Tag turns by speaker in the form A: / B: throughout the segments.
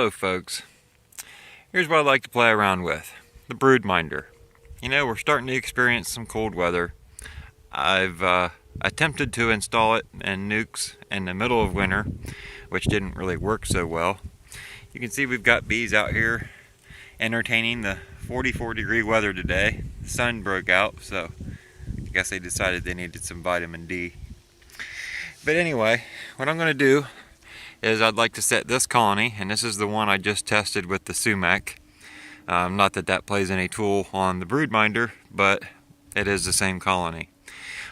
A: Hello folks, here's what I like to play around with, the BroodMinder. You know, we're starting to experience some cold weather. I've attempted to install it in nukes in the middle of winter, which didn't really work so well. You can see we've got bees out here entertaining the 44-degree weather today. The sun broke out, so I guess they decided they needed some vitamin D. But anyway, what I'm going to do is I'd like to set this colony, and this is the one I just tested with the sumac. Not that that plays any tool on the BroodMinder, but it is the same colony.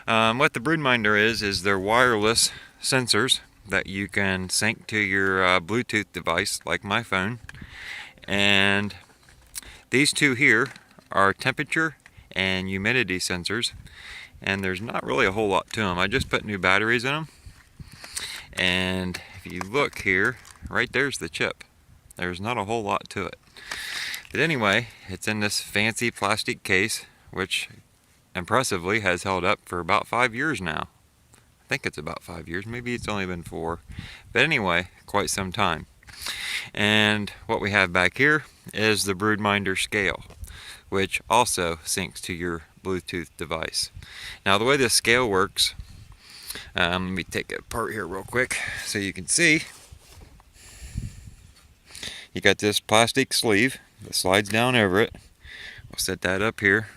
A: What the BroodMinder is they're wireless sensors that you can sync to your Bluetooth device, like my phone. And these two here are temperature and humidity sensors, and there's not really a whole lot to them. I just put new batteries in them, and if you look here, right there's the chip. There's not a whole lot to it. But anyway, it's in this fancy plastic case, which impressively has held up for about 5 years now. I think it's about 5 years, maybe it's only been 4. But anyway, quite some time. And what we have back here is the BroodMinder scale, which also syncs to your Bluetooth device. Now the way this scale works, let me take it apart here real quick so you can see. You got this plastic sleeve that slides down over it. We'll set that up here.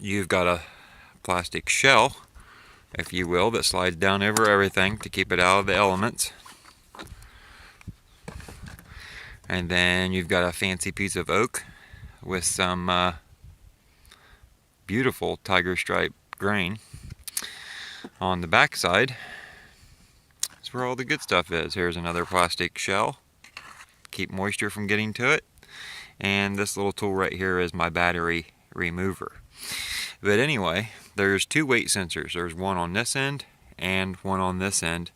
A: You've got a plastic shell, if you will, that slides down over everything to keep it out of the elements. And then you've got a fancy piece of oak with some beautiful tiger stripe grain. On the back side, that's where all the good stuff is. Here's another plastic shell, keep moisture from getting to it. And this little tool right here is my battery remover. But anyway, there's 2 weight sensors. There's one on this end and one on this end.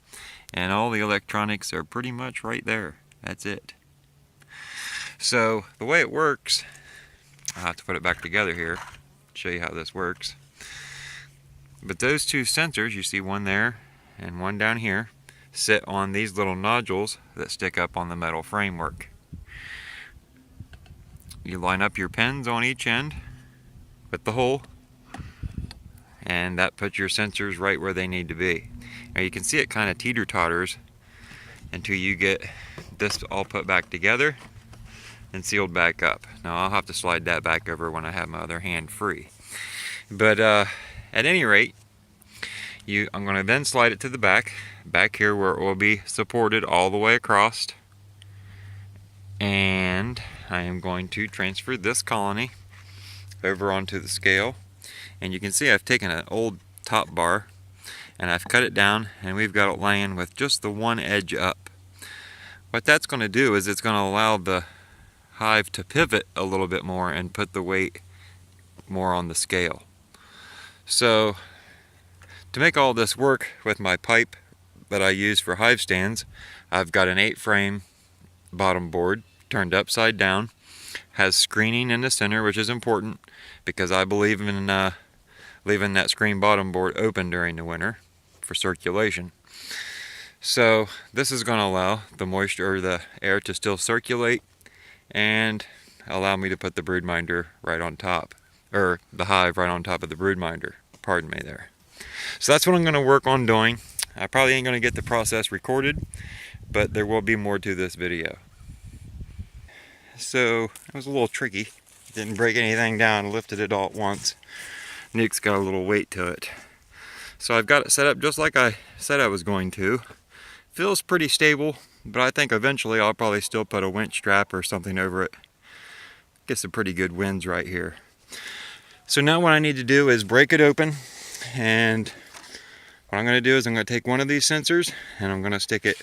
A: And all the electronics are pretty much right there. That's it. So the way it works, I'll have to put it back together here, show you how this works. But those 2 sensors, you see one there and one down here, sit on these little nodules that stick up on the metal framework. You line up your pins on each end with the hole, and that puts your sensors right where they need to be. Now you can see it kind of teeter-totters until you get this all put back together and sealed back up. Now I'll have to slide that back over when I have my other hand free. But at any rate, I'm going to then slide it to the back here where it will be supported all the way across. And I am going to transfer this colony over onto the scale. And you can see I've taken an old top bar and I've cut it down, and we've got it laying with just the one edge up. What that's going to do is it's going to allow the hive to pivot a little bit more and put the weight more on the scale. So to make all this work with my pipe that I use for hive stands, I've got an 8-frame bottom board turned upside down, has screening in the center, which is important because I believe in leaving that screen bottom board open during the winter for circulation. So this is going to allow the moisture or the air to still circulate and allow me to put the BroodMinder right on top, or the hive right on top of the BroodMinder. Pardon me there. So that's what I'm going to work on doing. I probably ain't going to get the process recorded, but there will be more to this video. So it was a little tricky. Didn't break anything down, lifted it all at once. Nuke's got a little weight to it. So I've got it set up just like I said I was going to. Feels pretty stable, but I think eventually I'll probably still put a winch strap or something over it. Get some pretty good winds right here. So now what I need to do is break it open, and what I'm going to do is I'm going to take one of these sensors and I'm going to stick it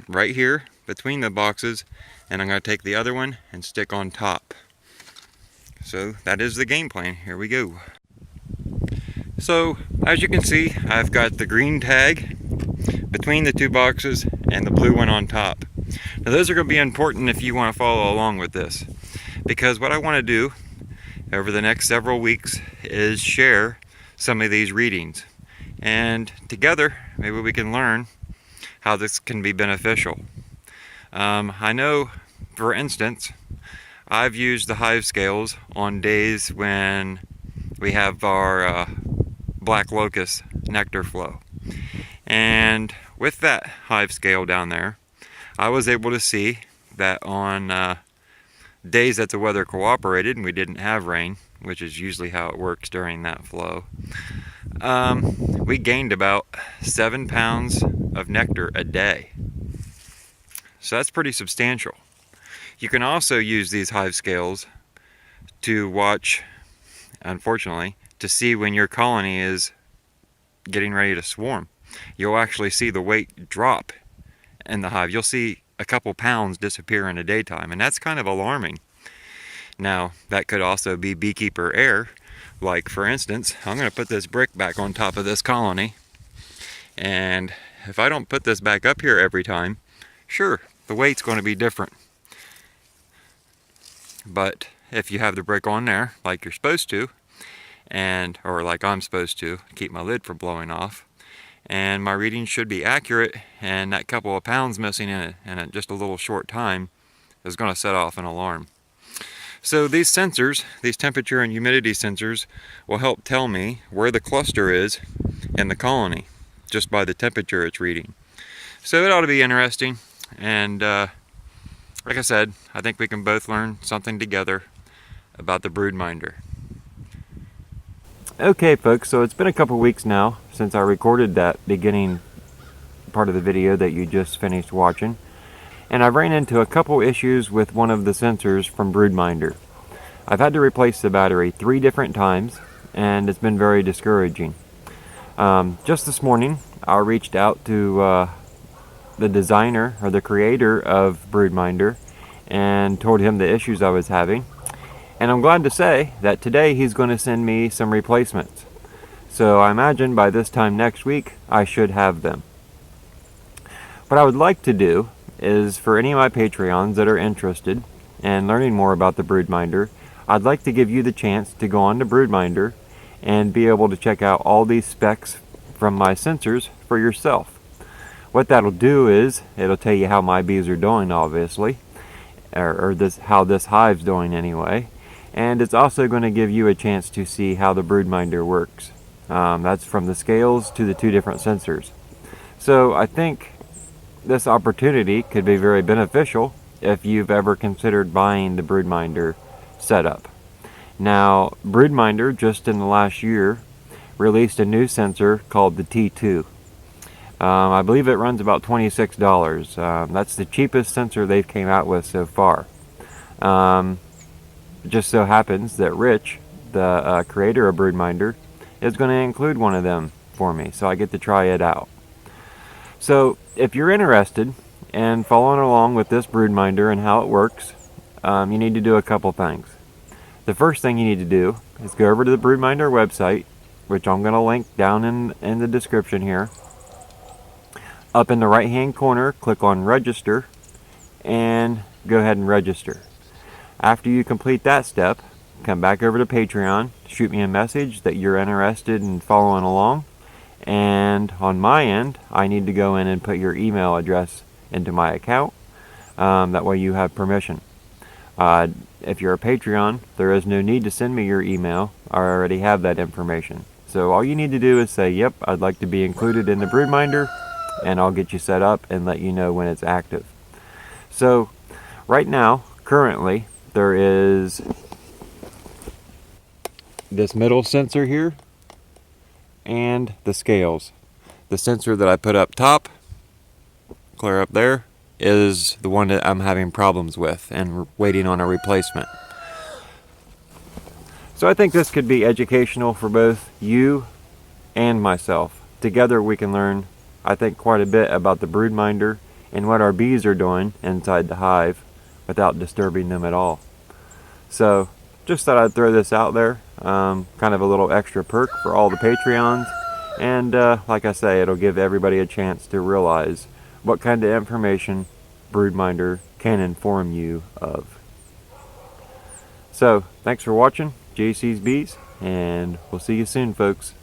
A: right here between the boxes, and I'm going to take the other one and stick on top. So that is the game plan. Here we go. So as you can see, I've got the green tag between the 2 boxes and the blue one on top. Now those are going to be important if you want to follow along with this, because what I want to do over the next several weeks is share some of these readings, and together maybe we can learn how this can be beneficial. I know, for instance, I've used the hive scales on days when we have our black locust nectar flow. And with that hive scale down there, I was able to see that on days that the weather cooperated and we didn't have rain, which is usually how it works during that flow, we gained about 7 pounds of nectar a day. So that's pretty substantial. You can also use these hive scales to watch, unfortunately, to see when your colony is getting ready to swarm. You'll actually see the weight drop in the hive. You'll see a couple pounds disappear in the daytime, and that's kind of alarming. Now, that could also be beekeeper error. Like, for instance, I'm going to put this brick back on top of this colony, and if I don't put this back up here every time, sure, the weight's going to be different. But if you have the brick on there like you're supposed to, or like I'm supposed to, keep my lid from blowing off, and my readings should be accurate, and that couple of pounds missing in just a little short time is going to set off an alarm. So these sensors, these temperature and humidity sensors, will help tell me where the cluster is in the colony just by the temperature it's reading. So it ought to be interesting, and like I said, I think we can both learn something together about the BroodMinder. Okay folks, so it's been a couple weeks now since I recorded that beginning part of the video that you just finished watching, and I've ran into a couple issues with one of the sensors from BroodMinder. I've had to replace the battery 3 different times, and it's been very discouraging. Just this morning, I reached out to the designer or the creator of BroodMinder and told him the issues I was having. And I'm glad to say that today he's going to send me some replacements. So I imagine by this time next week I should have them. What I would like to do is, for any of my Patreons that are interested in learning more about the BroodMinder, I'd like to give you the chance to go on to BroodMinder and be able to check out all these specs from my sensors for yourself. What that'll do is, it'll tell you how my bees are doing, obviously, or how this hive's doing anyway. And it's also going to give you a chance to see how the BroodMinder works. That's from the scales to the 2 different sensors. So I think this opportunity could be very beneficial if you've ever considered buying the BroodMinder setup. Now, BroodMinder just in the last year released a new sensor called the T2. I believe it runs about $26. That's the cheapest sensor they've came out with so far. It just so happens that Rich, the creator of BroodMinder, is going to include one of them for me, so I get to try it out. So if you're interested in following along with this BroodMinder and how it works, you need to do a couple things. The first thing you need to do is go over to the BroodMinder website, which I'm going to link down in the description here. Up in the right hand corner, click on register and go ahead and register. After you complete that step, come back over to Patreon, shoot me a message that you're interested in following along, and on my end, I need to go in and put your email address into my account. That way you have permission. If you're a Patreon, there is no need to send me your email. I already have that information. So all you need to do is say, yep, I'd like to be included in the BroodMinder, and I'll get you set up and let you know when it's active. So right now, currently, there is this middle sensor here and the scales. The sensor that I put up top, clear up there, is the one that I'm having problems with and waiting on a replacement. So I think this could be educational for both you and myself. Together we can learn, I think, quite a bit about the BroodMinder and what our bees are doing inside the hive without disturbing them at all. So just thought I'd throw this out there, kind of a little extra perk for all the Patreons, and like I say, it'll give everybody a chance to realize what kind of information BroodMinder can inform you of. So thanks for watching JC's Bees, and we'll see you soon, folks.